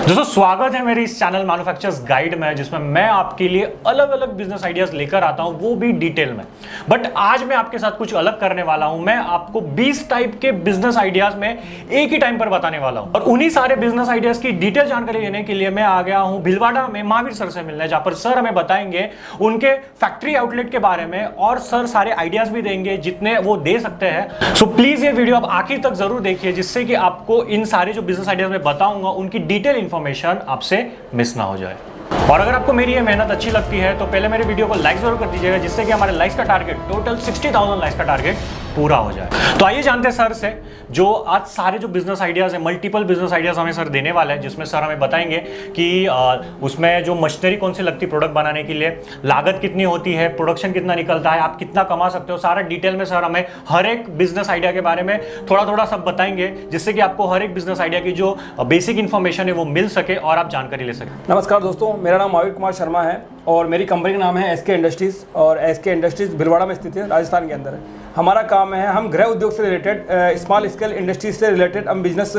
दोस्तों स्वागत है मेरे इस चैनल मैन्युफैक्चरर्स गाइड में, जिसमें मैं आपके लिए अलग अलग बिजनेस आइडियाज लेकर आता हूं, वो भी डिटेल में। बट आज मैं आपके साथ कुछ अलग करने वाला हूं। मैं आपको 20 टाइप के बिजनेस आइडियाज में एक ही टाइम पर बताने वाला हूं, और उन्हीं सारे बिजनेस आइडियाज की डिटेल जानकारी लेने के लिए मैं आ गया हूं भीलवाड़ा में महावीर सर से मिलने, जहां पर सर हमें बताएंगे उनके फैक्ट्री आउटलेट के बारे में, और सर सारे आइडियाज भी देंगे जितने वो दे सकते हैं। सो प्लीज ये वीडियो आप आखिर तक जरूर देखिए, जिससे कि आपको इन सारे जो बिजनेस आइडियाज में बताऊंगा उनकी डिटेल इंफॉर्मेशन आपसे मिस ना हो जाए। और अगर आपको मेरी ये मेहनत अच्छी लगती है तो पहले मेरे वीडियो को लाइक जरूर कर दीजिएगा, जिससे कि हमारे लाइक्स का टारगेट टोटल 60,000 लाइक्स का टारगेट पूरा हो जाए। तो आइए जानते हैं सर से, जो आज सारे जो बिजनेस आइडियाज है, मल्टीपल बिजनेस आइडियाज हमें सर देने वाले हैं, जिसमें सर हमें बताएंगे कि उसमें जो मशीनरी कौन सी लगती है प्रोडक्ट बनाने के लिए, लागत कितनी होती है, प्रोडक्शन कितना निकलता है, आप कितना कमा सकते हो, सारा डिटेल में सर हमें हर एक बिजनेस आइडिया के बारे में थोड़ा थोड़ा सब बताएंगे, जिससे कि आपको हर एक बिजनेस आइडिया की जो बेसिक इंफॉर्मेशन है वो मिल सके और आप जानकारी ले सकें। नमस्कार दोस्तों, मेरा नाम महावीर कुमार शर्मा है और मेरी कंपनी का नाम है एसके इंडस्ट्रीज़, और एसके इंडस्ट्रीज़ भीलवाड़ा में स्थित है, राजस्थान के अंदर है। हमारा काम है, हम गृह उद्योग से रिलेटेड, स्मॉल स्केल इंडस्ट्रीज से रिलेटेड हम बिजनेस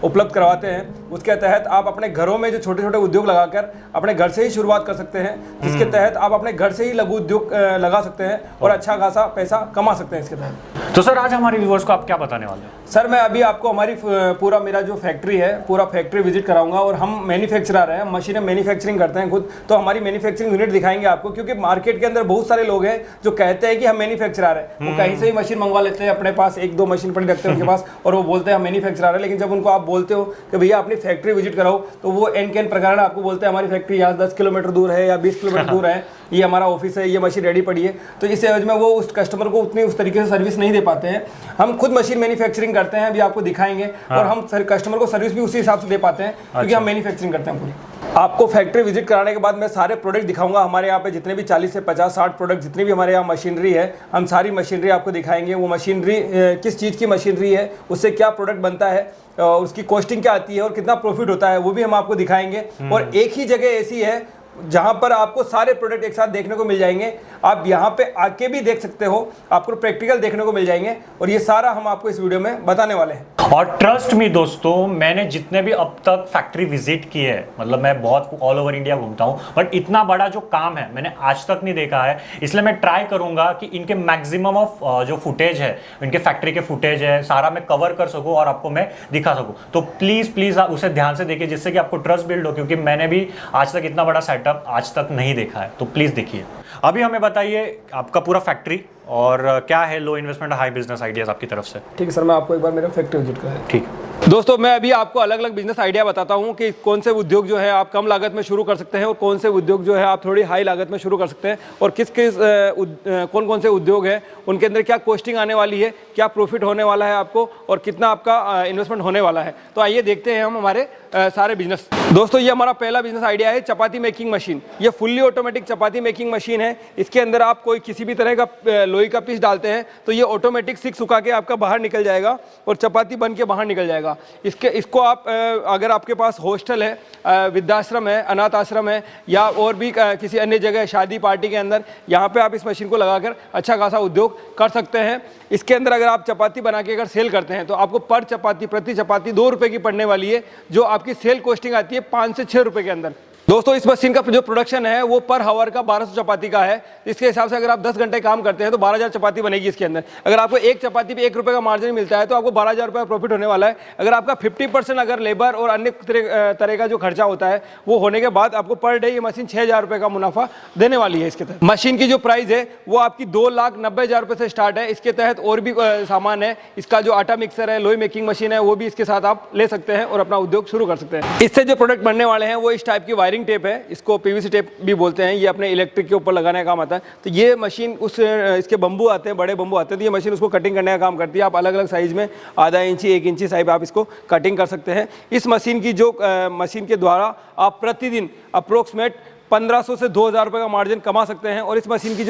उपलब्ध करवाते हैं। उसके तहत आप अपने घरों में जो छोटे छोटे उद्योग लगाकर अपने घर से ही शुरुआत कर सकते हैं, जिसके तहत आप अपने घर से ही लघु उद्योग लगा सकते हैं और अच्छा खासा पैसा कमा सकते हैं इसके तहत। तो सर आज हमारे व्यूअर्स को आप क्या बताने वाले हैं? सर मैं अभी आपको हमारी पूरा मेरा जो फैक्ट्री है, पूरा फैक्ट्री विजिट कराऊंगा, और हम मैन्युफैक्चरर हैं, मशीनें मैन्युफैक्चरिंग करते हैं खुद, तो हमारी मैन्युफैक्चरिंग यूनिट दिखाएंगे आपको। क्योंकि मार्केट के अंदर बहुत सारे लोग हैं जो कहते हैं कि हम मैन्युफैक्चरर हैं, वो कहीं से ही मशीन मंगवा लेते हैं, अपने पास एक दो मशीन पड़ी रखते हैं उनके पास, और वो बोलते हैं हम मैन्युफैक्चरर हैं। लेकिन जब उनको आप बोलते हो कि भैया अपनी फैक्ट्री विजिट कराओ, तो वो एन के एन प्रकार आपको बोलते हैं हमारी फैक्ट्री यहाँ 10 किलोमीटर दूर है या 20 किलोमीटर दूर है, ये हमारा ऑफिस है, ये मशीन रेडी पड़ी है। तो इस एवज में वो उस कस्टमर को उतनी उस तरीके से सर्विस नहीं दे पाते हैं। हम खुद मशीन मैन्युफैक्चरिंग करते हैं, अभी आपको दिखाएंगे, और हम कस्टमर को सर्विस भी उसी हिसाब से दे पाते हैं, क्योंकि हम मैन्युफैक्चरिंग करते हैं पूरी। आपको फैक्ट्री विजिट कराने के बाद मैं सारे प्रोडक्ट दिखाऊंगा। हमारे यहाँ पे जितने भी 40 से 50-60 प्रोडक्ट जितनी भी हमारे यहाँ मशीनरी है, हम सारी मशीनरी आपको दिखाएंगे। वो मशीनरी किस चीज़ की मशीनरी है, उससे क्या प्रोडक्ट बनता है, उसकी कॉस्टिंग क्या आती है और कितना प्रॉफिट होता है, वो भी हम आपको दिखाएंगे। और एक ही जगह ऐसी है जहां पर आपको सारे प्रोडक्ट एक साथ देखने को मिल जाएंगे। आप यहां पे आके भी देख सकते हो, आपको प्रैक्टिकल देखने को मिल जाएंगे, और ये सारा हम आपको इस वीडियो में बताने वाले हैं। और ट्रस्ट मी दोस्तों, मैंने जितने भी अब तक फैक्ट्री विजिट की है, मतलब मैं बहुत ऑल ओवर इंडिया घूमता हूं, बट इतना बड़ा जो काम है मैंने आज तक नहीं देखा है। इसलिए मैं ट्राई करूंगा कि इनके मैक्सिमम ऑफ जो फुटेज है, इनके फैक्ट्री के फुटेज है, सारा मैं कवर कर सकूं और आपको मैं दिखा सकूं। तो प्लीज प्लीज आप उसे ध्यान से देखिए, जिससे कि आपको ट्रस्ट बिल्ड हो, क्योंकि मैंने भी आज तक इतना बड़ा सेटअप आज तक नहीं देखा है। तो प्लीज देखिए। अभी हमें बताइए आपका पूरा फैक्ट्री और क्या है लो इन्वेस्टमेंट हाई बिजनेस आइडियाज आपकी तरफ से। ठीक है सर, मैं आपको एक बार मेरा फैक्ट्री विजिट कराया। ठीक दोस्तों, मैं अभी आपको अलग अलग बिजनेस आइडिया बताता हूं कि कौन से उद्योग जो है आप कम लागत में शुरू कर सकते हैं, और कौन से उद्योग जो है आप थोड़ी हाई लागत में शुरू कर सकते हैं, और किस किस कौन कौन से उद्योग हैं, उनके अंदर क्या कॉस्टिंग आने वाली है, क्या प्रॉफिट होने वाला है आपको, और कितना आपका इन्वेस्टमेंट होने वाला है। तो आइए देखते हैं हम हमारे सारे बिजनेस। दोस्तों, ये हमारा पहला बिजनेस आइडिया है चपाती मेकिंग मशीन। ये फुल्ली ऑटोमेटिक चपाती मेकिंग मशीन है। इसके अंदर आप कोई किसी भी तरह का लोई का पीस डालते हैं तो ये ऑटोमेटिक सिक सुखा के आपका बाहर निकल जाएगा और चपाती बन के बाहर निकल जाएगा। इसको आप अगर आपके पास हॉस्टल है, वृद्धाश्रम है, अनाथ आश्रम है, या और भी किसी अन्य जगह शादी पार्टी के अंदर, यहाँ पे आप इस मशीन को लगाकर अच्छा खासा उद्योग कर सकते हैं। इसके अंदर अगर आप चपाती बना के अगर सेल करते हैं तो आपको पर चपाती, प्रति चपाती 2 रुपये की पड़ने वाली है, जो आपकी सेल कॉस्टिंग आती है 5 से 6 रुपये के अंदर। दोस्तों, इस मशीन का जो प्रोडक्शन है वो पर हावर का 1200 चपाती का है। इसके हिसाब से अगर आप 10 घंटे काम करते हैं तो 12,000 चपाती बनेगी इसके अंदर। अगर आपको एक चपाती पे 1 रुपये का मार्जिन मिलता है तो आपको 12,000 रुपये प्रॉफिट होने वाला है। अगर आपका 50% अगर लेबर और अन्य तरह का जो खर्चा होता है वो होने के बाद आपको पर डे ये मशीन 6,000 रुपये का मुनाफा देने वाली है। इसके तहत मशीन की जो प्राइस है वो आपकी 2,90,000 रुपये से स्टार्ट है। इसके तहत और भी सामान है, इसका जो आटा मिक्सर है, लोई मेकिंग मशीन है, वो भी इसके साथ आप ले सकते हैं और अपना उद्योग शुरू कर सकते हैं। इससे जो प्रोडक्ट बनने वाले हैं वो इस टाइप की वायरिंग टेप है, इसको पीवीसी टेप भी बोलते हैं। ये अपने इलेक्ट्रिक के ऊपर लगाने का काम आता है। तो ये मशीन इसके बम्बू आते हैं, बड़े बम्बू आते हैं, तो ये मशीन उसको कटिंग करने का काम करती है। आप अलग अलग साइज में आधा इंची, 1 इंची साइज आप इसको कटिंग कर सकते हैं। इस मशीन की जो मशीन के द्वारा आप प्रतिदिन अप्रोक्सीमेट 1500 से 2000 रुपये का मार्जिन कमा सकते हैं। और इस मशीन की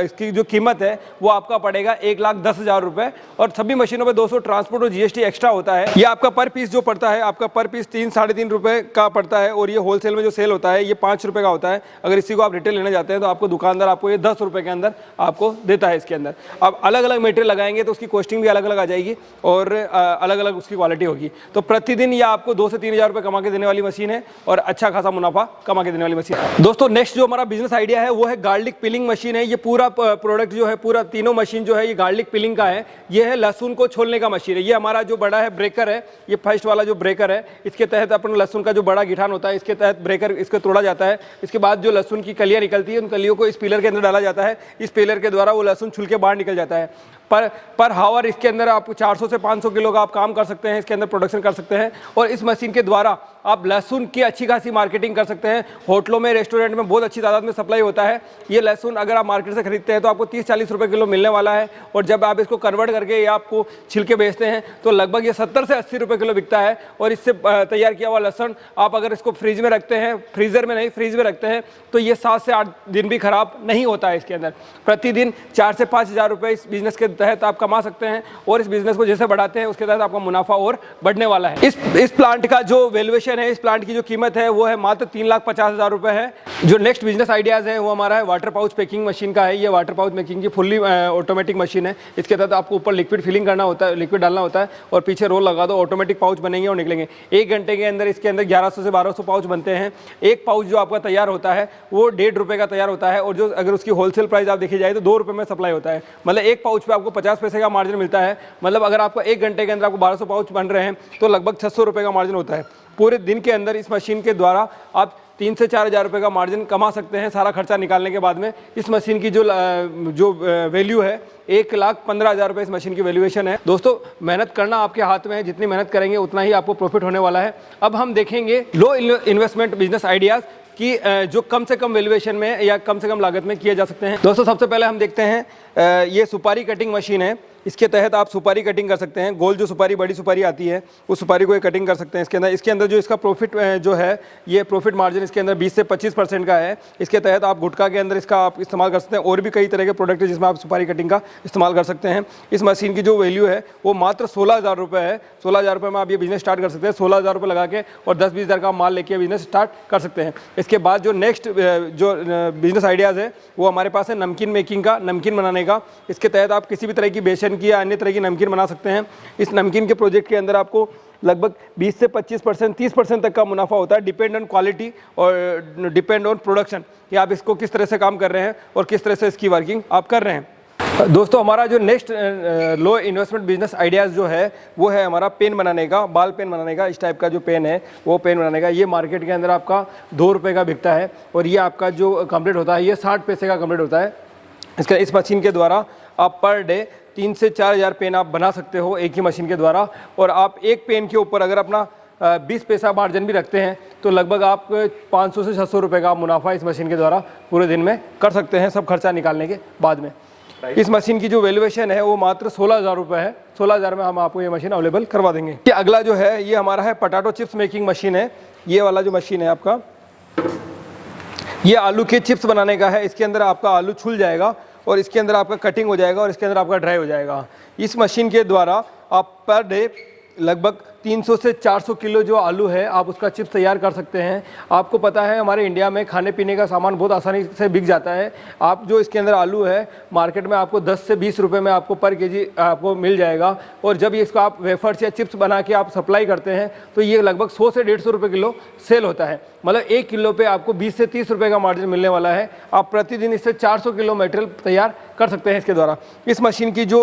इसकी जो कीमत है वो आपका पड़ेगा 1,10,000 रुपये, और सभी मशीनों पे 200 ट्रांसपोर्ट और जीएसटी एक्स्ट्रा होता है। ये आपका पर पीस जो पड़ता है, आपका पर पीस 3-3.5 रुपये का पड़ता है, और ये होलसेल में जो सेल होता है ये 5 रुपये का होता है। अगर इसी को आप रिटेल लेने जाते हैं तो आपको दुकानदार आपको ये 10 रुपये के अंदर आपको देता है। इसके अंदर आप अलग अलग मटेरियल लगाएंगे तो उसकी कॉस्टिंग भी अलग अलग आ जाएगी और अलग अलग उसकी क्वालिटी होगी। तो प्रतिदिन ये आपको 2 से 3,000 रुपये कमा के देने वाली मशीन है और अच्छा खासा मुनाफा कमा के देने वाली मशीन है। दोस्तों नेक्स्ट जो हमारा बिजनेस आइडिया है वो है गार्लिक पिलिंग मशीन है। ये पूरा प्रोडक्ट जो है, पूरा तीनों मशीन जो है ये गार्लिक पिलिंग का है। ये है लहसुन को छोलने का मशीन है। ये हमारा जो बड़ा है ब्रेकर है, ये फर्स्ट वाला जो ब्रेकर है, इसके तहत अपन लहसुन का जो बड़ा गिठान होता है इसके तहत ब्रेकर इसको तोड़ा जाता है। इसके बाद जो लहसुन की कलियां निकलती है उन कलियों को इस पिलर के अंदर डाला जाता है। इस पिलर के द्वारा वो लहसुन छुल के बाहर निकल जाता है। पर हावर इसके अंदर आप 400 से 500 किलो का आप काम कर सकते हैं, इसके अंदर प्रोडक्शन कर सकते हैं। और इस मशीन के द्वारा आप लहसुन की अच्छी खासी मार्केटिंग कर सकते हैं। होटलों में, रेस्टोरेंट में बहुत अच्छी तादाद में सप्लाई होता है। ये लहसुन अगर आप मार्केट से खरीदते हैं तो आपको 30-40 रुपये किलो मिलने वाला है, और जब आप इसको कन्वर्ट करके या आपको छिलके बेचते हैं तो लगभग ये 70 से 80 रुपये किलो बिकता है। और इससे तैयार किया हुआ लहसुन आप अगर इसको फ्रिज में रखते हैं, फ्रीजर में नहीं फ्रिज में रखते हैं, तो ये 7 से 8 दिन भी खराब नहीं होता है। इसके अंदर प्रतिदिन 4 से 5 हज़ार रुपये इस बिजनेस के तहत आप कमा सकते हैं, और इस बिजनेस को जैसे बढ़ाते हैं उसके तहत आपका मुनाफा और बढ़ने वाला है। इस प्लांट का जो वैल्यूएशन है, इस प्लांट की जो कीमत है वो है मात्र 3,50,000 रुपये है। जो नेक्स्ट बिजनेस आइडियाज है वो हमारा है वाटर पाउच पैकिंग मशीन का है। ये वाटर पाउच पैकिंग की फुल्ली ऑटोमेटिक मशीन है। इसके तहत आपको ऊपर लिक्विड फिलिंग करना होता है, लिक्विड डालना होता है, और पीछे रोल लगा दो, ऑटोमेटिक पाउच बनेंगे और निकलेंगे। 1 घंटे के अंदर इसके अंदर 1100 से 1200 पाउच बनते हैं। एक पाउच जो आपका तैयार होता है वो 1.5 रुपये का तैयार होता है, और जो अगर उसकी होलसेल प्राइस आप देखी जाए तो 2 रुपये में सप्लाई होता है। मतलब एक पाउच पे आपको 50 पैसे का मार्जिन मिलता है। मतलब अगर आपको 1 घंटे के अंदर आपको 1200 पाउच बन रहे हैं तो लगभग 600 रुपये का मार्जिन होता है। पूरे दिन के अंदर इस मशीन के द्वारा आप 3 से 4 हज़ार रुपये का मार्जिन कमा सकते हैं, सारा खर्चा निकालने के बाद में। इस मशीन की जो वैल्यू है 1,15,000 रुपये इस मशीन की वैल्यूएशन है। दोस्तों मेहनत करना आपके हाथ में है, जितनी मेहनत करेंगे उतना ही आपको प्रॉफिट होने वाला है। अब हम देखेंगे लो इन्वेस्टमेंट बिजनेस आइडियाज़ कि जो कम से कम वैल्यूएशन में या कम से कम लागत में किए जा सकते हैं। दोस्तों सबसे पहले हम देखते हैं ये सुपारी कटिंग मशीन है। इसके तहत आप सुपारी कटिंग कर सकते हैं। गोल जो सुपारी, बड़ी सुपारी आती है उस सुपारी को ये कटिंग कर सकते हैं। इसके अंदर जो इसका प्रॉफिट जो है, ये प्रॉफिट मार्जिन इसके अंदर 20 से 25% का है। इसके तहत आप गुटखा के अंदर इसका आप इस्तेमाल कर सकते हैं, और भी कई तरह के प्रोडक्ट है जिसमें आप सुपारी कटिंग का इस्तेमाल कर सकते हैं। इस मशीन की जो वैल्यू है वो मात्र 16,000 रुपये है। 16,000 रुपये में आप ये बिजनेस स्टार्ट कर सकते हैं। 16,000 रुपये लगा के और 10-20 हज़ार का माल लेके बिजनेस स्टार्ट कर सकते हैं। इसके बाद जो नेक्स्ट जो बिजनेस आइडियाज़ है वो हमारे पास है नमकीन मेकिंग का, नमकीन बनाने का। इसके तहत आप किसी भी तरह की बेसन की या अन्य तरह की नमकीन बना सकते हैं। इस नमकीन के प्रोजेक्ट के अंदर आपको लगभग 20 से 25%, 30% तक का मुनाफा होता है। डिपेंड ऑन क्वालिटी और डिपेंड ऑन प्रोडक्शन, कि आप इसको किस तरह से काम कर रहे हैं और किस तरह से इसकी वर्किंग आप कर रहे हैं। दोस्तों हमारा जो नेक्स्ट लो इन्वेस्टमेंट बिजनेस आइडियाज़ जो है वो है हमारा पेन बनाने का, बाल पेन बनाने का। इस टाइप का जो पेन है वो पेन बनाने का, ये मार्केट के अंदर आपका 2 रुपये का बिकता है, और ये आपका जो कंप्लीट होता है ये 60 पैसे का कंप्लीट होता है। इस मशीन के द्वारा आप पर डे 3 से 4 हज़ार पेन आप बना सकते हो एक ही मशीन के द्वारा। और आप एक पेन के ऊपर अगर अपना 20 पैसा मार्जिन भी रखते हैं तो लगभग आप 500 से 600 रुपये का मुनाफा इस मशीन के द्वारा पूरे दिन में कर सकते हैं, सब खर्चा निकालने के बाद में। इस मशीन की जो वैल्यूएशन है वो मात्र 16,000 रुपये है। 16,000 में हम आपको ये मशीन अवेलेबल करवा देंगे। ये अगला जो है ये हमारा है पोटैटो चिप्स मेकिंग मशीन है। ये वाला जो मशीन है आपका, ये आलू के चिप्स बनाने का है। इसके अंदर आपका आलू छूल जाएगा और इसके अंदर आपका कटिंग हो जाएगा और इसके अंदर आपका ड्राई हो जाएगा। इस मशीन के द्वारा आप पर डे लगभग 300 से 400 किलो जो आलू है आप उसका चिप्स तैयार कर सकते हैं। आपको पता है हमारे इंडिया में खाने पीने का सामान बहुत आसानी से बिक जाता है। आप जो इसके अंदर आलू है मार्केट में आपको 10 से 20 रुपये में आपको पर केजी आपको मिल जाएगा, और जब इसको आप वेफर्स या चिप्स बना के आप सप्लाई करते हैं तो ये लगभग 100 से 150 रुपये किलो सेल होता है। मतलब 1 किलो पे आपको 20 से 30 रुपये का मार्जिन मिलने वाला है। आप प्रतिदिन इससे 400 किलो मटेरियल तैयार कर सकते हैं इसके द्वारा। इस मशीन की जो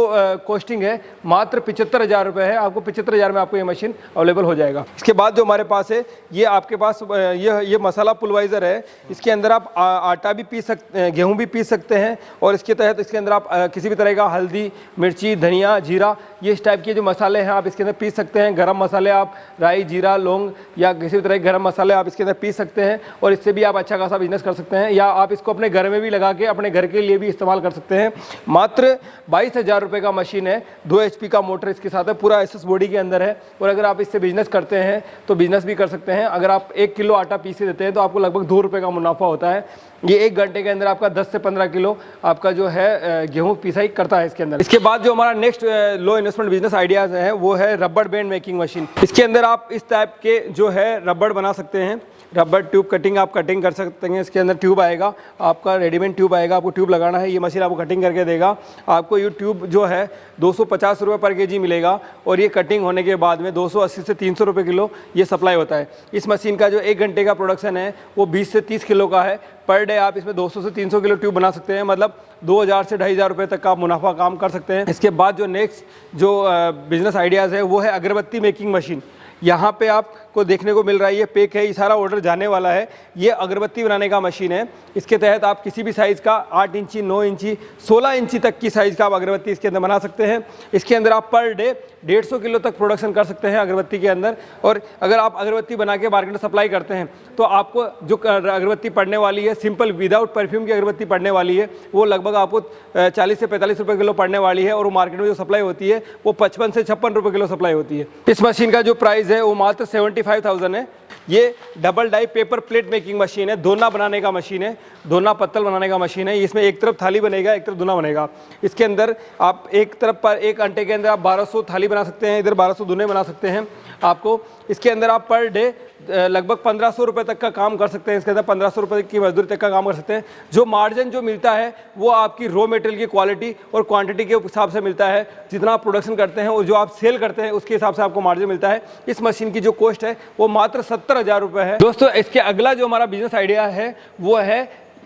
कॉस्टिंग है मात्र 75,000 रुपये है। आपको 75,000 में आपको ये मशीन अवेलेबल हो जाएगा। इसके बाद जो हमारे पास है ये आपके पास ये मसाला पुलवाइज़र है। इसके अंदर आप आटा भी पीस सकते हैं, गेहूँ भी पीस सकते हैं, और इसके तहत इसके अंदर आप किसी भी तरह का हल्दी, मिर्ची, धनिया, जीरा, ये इस टाइप के जो मसाले हैं आप इसके अंदर पीस सकते हैं। गरम मसाले आप राई, जीरा, लौंग या किसी भी तरह के गरम मसाले आप इसके अंदर पीस सकते हैं, और इससे भी आप अच्छा खासा बिजनेस कर सकते हैं। या आप इसको अपने घर में भी लगा के अपने घर के लिए भी इस्तेमाल कर सकते हैं। मात्र 22,000 रुपये का मशीन है। 2 HP का मोटर इसके साथ है, पूरा एसएस बॉडी के अंदर है। और अगर अगर आप इससे बिजनेस करते हैं तो बिजनेस भी कर सकते हैं। अगर आप 1 किलो आटा पीसे देते हैं तो आपको लगभग 2 रुपये का मुनाफा होता है। ये 1 घंटे के अंदर आपका 10 से 15 किलो आपका जो है गेहूं पिसाई करता है इसके अंदर। इसके बाद जो हमारा नेक्स्ट लो इन्वेस्टमेंट बिजनेस आइडियाज़ है वो है रबड़ बैंड मेकिंग मशीन। इसके अंदर आप इस टाइप के जो है रबड़ बना सकते हैं। रबर ट्यूब कटिंग आप कटिंग कर सकते हैं। इसके अंदर ट्यूब आएगा, आपका रेडीमेड ट्यूब आएगा, आपको ट्यूब लगाना है, ये मशीन आपको कटिंग करके देगा। आपको ये ट्यूब जो है 250 रुपये पर केजी मिलेगा और ये कटिंग होने के बाद में 280 से 300 रुपये किलो ये सप्लाई होता है। इस मशीन का जो 1 घंटे का प्रोडक्शन है वो 20 से 30 किलो का है। पर डे आप इसमें 200 से 300 किलो ट्यूब बना सकते हैं, मतलब 2000 से 2500 रुपये तक का आप मुनाफा काम कर सकते हैं। इसके बाद जो नेक्स्ट जो बिजनेस आइडियाज़ है वो है अगरबत्ती मेकिंग मशीन। यहाँ पे आपको देखने को मिल रहा है ये पैक है, ये सारा ऑर्डर जाने वाला है। ये अगरबत्ती बनाने का मशीन है। इसके तहत आप किसी भी साइज़ का 8 इंची, 9 इंची, 16 इंची तक की साइज़ का आप अगरबत्ती इसके अंदर बना सकते हैं। इसके अंदर आप पर डे 150 किलो तक प्रोडक्शन कर सकते हैं अगरबत्ती के अंदर। और अगर आप अगरबत्ती बना के मार्केट में सप्लाई करते हैं तो आपको जो अगरबत्ती पड़ने वाली है, सिंपल विदाउट परफ्यूम की अगरबत्ती पड़ने वाली है, वो लगभग आपको 40 से 45 रुपये किलो पड़ने वाली है। और वो मार्केट में जो सप्लाई होती है वो 55 से 56 रुपये किलो सप्लाई होती है। इस मशीन का जो प्राइस है वो मात्र 75,000 है। ये double die paper plate making machine है, दोना बनाने का मशीन है, दोना पत्तल बनाने का मशीन है। इसमें एक तरफ थाली बनेगा, एक तरफ दोना बनेगा। इसके अंदर आप एक तरफ पर 1 घंटे के अंदर आप 1200 थाली बना सकते हैं, इधर 1200 दोने बना सकते हैं। आपको इसके अंदर आप पर डे लगभग 1500 रुपये तक का काम कर सकते हैं। इसके अंदर 1500 रुपये की मजदूरी तक का काम कर सकते हैं। जो मार्जिन जो मिलता है वो आपकी रॉ मटेरियल की क्वालिटी और क्वांटिटी के हिसाब से मिलता है। जितना आप प्रोडक्शन करते हैं और जो आप सेल करते हैं उसके हिसाब से आपको मार्जिन मिलता है। इस मशीन की जो कॉस्ट है वो मात्र 70,000 रुपये है। दोस्तों इसके अगला जो हमारा बिजनेस आइडिया है वो है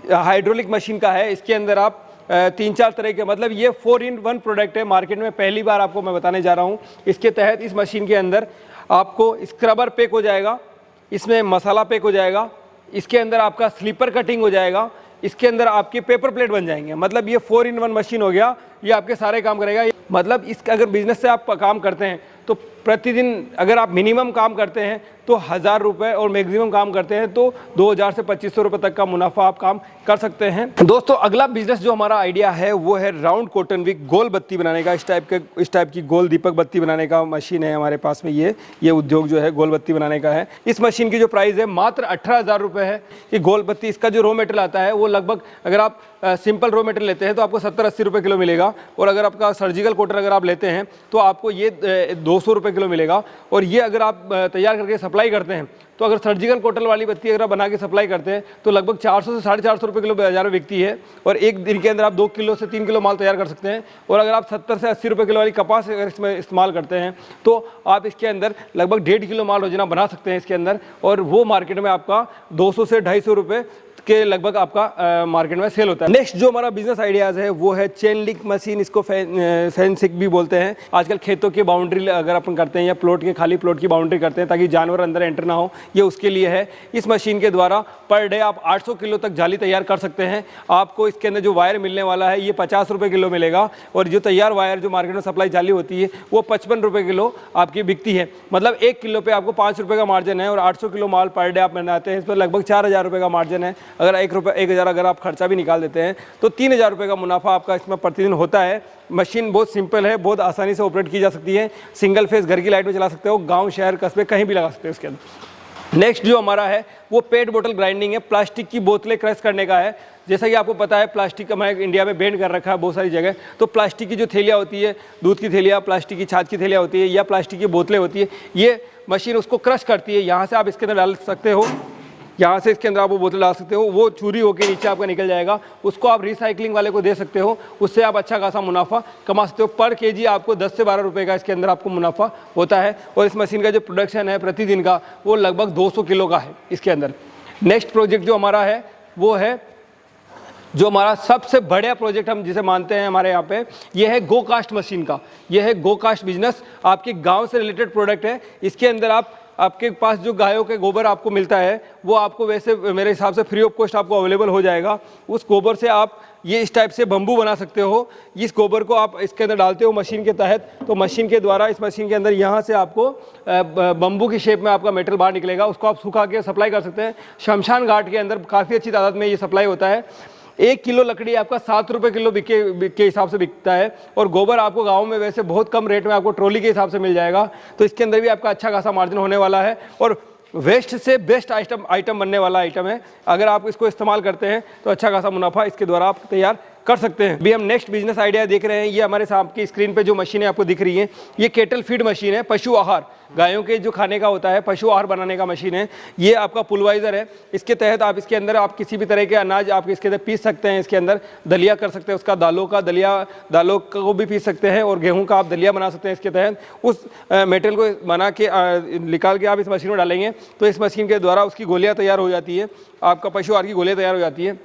हाइड्रोलिक मशीन का है। इसके अंदर आप 3-4 तरह के, मतलब ये 4-in-1 प्रोडक्ट है। मार्केट में पहली बार आपको मैं बताने जा रहा हूँ। इसके तहत इस मशीन के अंदर आपको स्क्रबर पैक हो जाएगा, इसमें मसाला पैक हो जाएगा, इसके अंदर आपका स्लीपर कटिंग हो जाएगा, इसके अंदर आपके पेपर प्लेट बन जाएंगे। मतलब ये 4-in-1 मशीन हो गया, ये आपके सारे काम करेगा। मतलब इस अगर बिजनेस से आप काम करते हैं तो प्रतिदिन अगर आप मिनिमम काम करते हैं तो 1000 रुपये और मैक्सिमम काम करते हैं तो 2000 से 2500 रुपये तक का मुनाफा आप काम कर सकते हैं। दोस्तों अगला बिजनेस जो हमारा आइडिया है वो है राउंड कॉटन विक गोल बत्ती बनाने का। इस टाइप की गोल दीपक बत्ती बनाने का मशीन है हमारे पास में। ये उद्योग जो है गोल बत्ती बनाने का है। इस मशीन की जो प्राइस है मात्र 18,000 रुपये है। ये गोल बत्ती, इसका जो रॉ मटेरियल आता है वो लगभग अगर आप सिंपल रॉ मटेरियल लेते हैं तो आपको 70-80 रुपये किलो मिलेगा। और अगर आपका सर्जिकल कॉटन अगर आप लेते हैं तो आपको ये 200 रुपये किलो मिलेगा। और ये अगर आप तैयार करके सप्लाई करते हैं तो अगर सर्जिकल कॉटन वाली बत्ती अगर आप बना के सप्लाई करते हैं तो लगभग 400 से 450 रुपये किलो बाजार में बिकती है। और एक दिन के अंदर आप 2 किलो से 3 किलो माल तैयार कर सकते हैं। और अगर आप 70 से 80 रुपये किलो वाली कपास अगर इसमें इस्तेमाल करते हैं तो आप इसके अंदर लगभग 1.5 किलो माल रोजाना बना सकते हैं इसके अंदर। और वो मार्केट में आपका 200 से 250 रुपये के लगभग आपका मार्केट में सेल होता है। नेक्स्ट जो हमारा बिजनेस आइडियाज़ है वो है चेन लिंक मशीन, इसको फेंसिंग भी बोलते हैं। आजकल खेतों की बाउंड्री अगर अपन करते हैं या प्लॉट के खाली प्लॉट की बाउंड्री करते हैं ताकि जानवर अंदर एंटर ना हो, ये उसके लिए है। इस मशीन के द्वारा पर डे आप 800 किलो तक जाली तैयार कर सकते हैं। आपको इसके अंदर जो वायर मिलने वाला है ये 50 रुपये किलो मिलेगा। और जो तैयार वायर जो मार्केट में सप्लाई जाली होती है वो 55 रुपये किलो आपकी बिकती है। मतलब 1 किलो पे आपको 5 रुपये का मार्जिन है। और 800 किलो माल पर डे आप बनाते हैं, इस पर लगभग 4000 रुपये का मार्जिन है। अगर 1,000 अगर आप खर्चा भी निकाल देते हैं तो 3000 रुपये का मुनाफा आपका इसमें प्रतिदिन होता है। मशीन बहुत सिंपल है, बहुत आसानी से ऑपरेट की जा सकती है। सिंगल फेस घर की लाइट में चला सकते हो, गांव शहर कस्बे कहीं भी लगा सकते हो इसके अंदर। नेक्स्ट जो हमारा है वो पेट बोतल ग्राइंडिंग है। प्लास्टिक की बोतलें क्रश करने का है। जैसा कि आपको पता है प्लास्टिक हमारे इंडिया में बैन कर रखा है बहुत सारी जगह। तो प्लास्टिक की जो थैलियाँ होती है, दूध की थैलियाँ, प्लास्टिक की छाछ की थैलियाँ होती है या प्लास्टिक की बोतलें होती है, ये मशीन उसको क्रश करती है। यहाँ से आप इसके अंदर डाल सकते हो, यहाँ से इसके अंदर आप वो बोतल डाल सकते हो, वो चूरी होकर नीचे आपका निकल जाएगा। उसको आप रिसाइकलिंग वाले को दे सकते हो, उससे आप अच्छा खासा मुनाफा कमा सकते हो। पर केजी आपको 10 से 12 रुपये का इसके अंदर आपको मुनाफा होता है। और इस मशीन का जो प्रोडक्शन है प्रतिदिन का वो लगभग 200 किलो का है इसके अंदर। नेक्स्ट प्रोजेक्ट जो हमारा है वो है जो हमारा सबसे बड़ा प्रोजेक्ट हम जिसे मानते हैं हमारे यहाँ पे, ये है गो कास्ट मशीन का। ये है गो कास्ट बिजनेस, आपके गाँव से रिलेटेड प्रोडक्ट है। इसके अंदर आपके पास जो गायों के गोबर आपको मिलता है वो आपको वैसे मेरे हिसाब से फ्री ऑफ कॉस्ट आपको अवेलेबल हो जाएगा। उस गोबर से आप ये इस टाइप से बम्बू बना सकते हो। इस गोबर को आप इसके अंदर डालते हो मशीन के तहत, तो मशीन के द्वारा इस मशीन के अंदर यहाँ से आपको बम्बू की शेप में आपका मेटल बाहर निकलेगा। उसको आप सुखा के सप्लाई कर सकते हैं। शमशान घाट के अंदर काफ़ी अच्छी तादाद में ये सप्लाई होता है। 1 किलो लकड़ी आपका 7 रुपये किलो के हिसाब से बिकता है, और गोबर आपको गाँव में वैसे बहुत कम रेट में आपको ट्रॉली के हिसाब से मिल जाएगा। तो इसके अंदर भी आपका अच्छा खासा मार्जिन होने वाला है, और वेस्ट से बेस्ट आइटम बनने वाला आइटम है। अगर आप इसको इस्तेमाल करते हैं तो अच्छा खासा मुनाफा इसके द्वारा आप तैयार कर सकते हैं। अभी हम नेक्स्ट बिजनेस आइडिया देख रहे हैं। ये हमारे सामने स्क्रीन पे जो मशीनें आपको दिख रही हैं, ये केटल फीड मशीन है, पशु आहार, गायों के जो खाने का होता है पशु आहार बनाने का मशीन है। ये आपका पुलवाइजर है, इसके तहत आप इसके अंदर आप किसी भी तरह के अनाज आप इसके अंदर पीस सकते हैं। इसके अंदर दलिया कर सकते हैं, उसका दालों को भी पीस सकते हैं, और गेहूँ का आप दलिया बना सकते हैं। इसके तहत उस मेटेरियल को बना के निकाल के आप इस मशीन में डालेंगे तो इस मशीन के द्वारा उसकी गोलियाँ तैयार हो जाती है, आपका पशु आहार की गोलियाँ तैयार हो जाती है।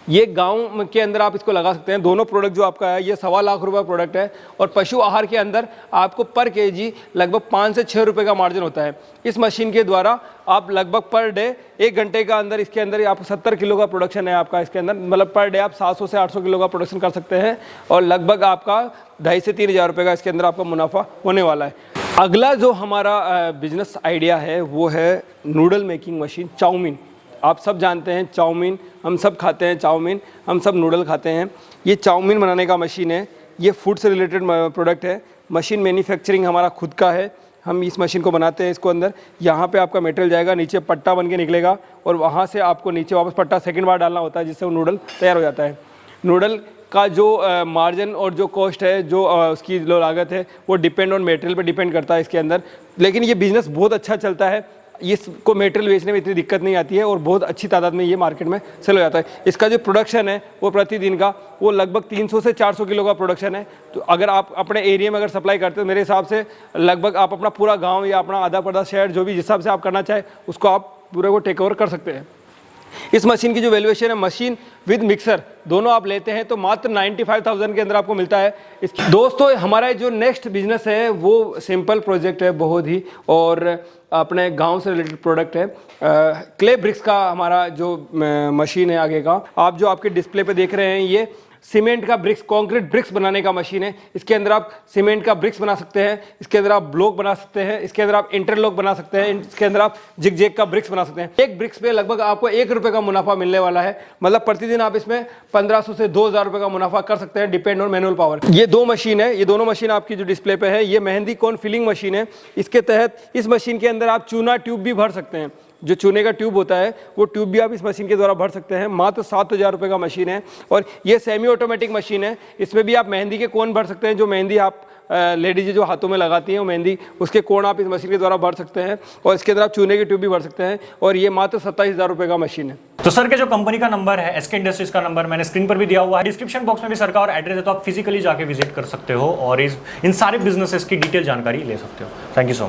ये गांव के अंदर आप इसको लगा सकते हैं। दोनों प्रोडक्ट जो आपका है ये 1.25 लाख रुपए प्रोडक्ट है, और पशु आहार के अंदर आपको पर केजी लगभग 5 से 6 रुपए का मार्जिन होता है। इस मशीन के द्वारा आप लगभग पर डे 1 घंटे का अंदर इसके अंदर आप 70 किलो का प्रोडक्शन है आपका इसके अंदर, मतलब पर डे आप 700 से 800 किलो का प्रोडक्शन कर सकते हैं, और लगभग आपका 2,500 से 3,000 रुपये का इसके अंदर आपका मुनाफा होने वाला है। अगला जो हमारा बिजनेस आइडिया है वो है नूडल मेकिंग मशीन, चाउमीन। आप सब जानते हैं चाउमीन, हम सब खाते हैं चाउमीन, हम सब नूडल खाते हैं। ये चाउमीन बनाने का मशीन है, ये फूड से रिलेटेड प्रोडक्ट है। मशीन मैन्युफैक्चरिंग हमारा खुद का है, हम इस मशीन को बनाते हैं। इसको अंदर यहाँ पे आपका मेटेरियल जाएगा, नीचे पट्टा बन के निकलेगा, और वहाँ से आपको नीचे वापस पट्टा सेकंड बार डालना होता है, जिससे वो नूडल तैयार हो जाता है। नूडल का जो मार्जिन और जो कॉस्ट है, जो उसकी जो लागत है, वो डिपेंड ऑन मेटेरियल पे डिपेंड करता है इसके अंदर। लेकिन ये बिज़नेस बहुत अच्छा चलता है, इसको मेटेरियल बेचने में इतनी दिक्कत नहीं आती है, और बहुत अच्छी तादाद में ये मार्केट में सेल हो जाता है। इसका जो प्रोडक्शन है वो प्रतिदिन का वो लगभग 300 से 400 किलो का प्रोडक्शन है। तो अगर आप अपने एरिया में अगर सप्लाई करते हो, मेरे हिसाब से लगभग आप अपना पूरा गाँव या अपना आधा पौधा शहर जो भी जिस हिसाब से आप करना चाहे उसको आप पूरे को टेक ओवर कर सकते हैं। इस मशीन की जो वैल्यूएशन है, मशीन विद मिक्सर दोनों आप लेते हैं तो मात्र 95,000 के अंदर आपको मिलता है। दोस्तों हमारा जो नेक्स्ट बिजनेस है वो सिंपल प्रोजेक्ट है बहुत ही, और अपने गांव से रिलेटेड प्रोडक्ट है। क्ले ब्रिक्स का हमारा जो मशीन है आगे का, आप जो आपके डिस्प्ले पे देख रहे हैं, ये सीमेंट का ब्रिक्स, कंक्रीट ब्रिक्स बनाने का मशीन है। इसके अंदर आप सीमेंट का ब्रिक्स बना सकते हैं, इसके अंदर आप ब्लॉक बना सकते हैं, इसके अंदर आप इंटरलॉक बना सकते हैं, इसके अंदर आप जिग का ब्रिक्स बना सकते हैं। एक ब्रिक्स पे लगभग आपको 1 रुपये का मुनाफा मिलने वाला है, मतलब प्रतिदिन आप इसमें 1500 से 2,000 रुपये का मुनाफा कर सकते हैं, डिपेंड ऑन मैनुअल पावर। ये 2 मशीन है, ये दोनों मशीन आपकी जो डिस्प्ले पे है, ये मेहंदी कोन फिलिंग मशीन है। इसके तहत इस मशीन के अंदर आप चूना ट्यूब भी भर सकते हैं, जो चूने का ट्यूब होता है वो ट्यूब भी आप इस मशीन के द्वारा भर सकते हैं। मात्र 7,000 रुपये का मशीन है, और ये सेमी ऑटोमेटिक मशीन है। इसमें भी आप मेहंदी के कोन भर सकते हैं, जो मेहंदी आप लेडीज जो हाथों में लगाती हैं वो मेहंदी, उसके कोण आप इस मशीन के द्वारा भर सकते हैं, और इसके अंदर आप चूने की ट्यूब भी भर सकते हैं, और ये मात्र 27,000 रुपये का मशीन है। तो सर के जो कंपनी का नंबर है, एसके इंडस्ट्रीज का नंबर मैंने स्क्रीन पर भी दिया हुआ है, डिस्क्रिप्शन बॉक्स में भी सर का और एड्रेस है, तो आप फिजिकली जाके विजिट कर सकते हो और इन सारे बिजनेसेस की डिटेल जानकारी ले सकते हो। Thank you so much.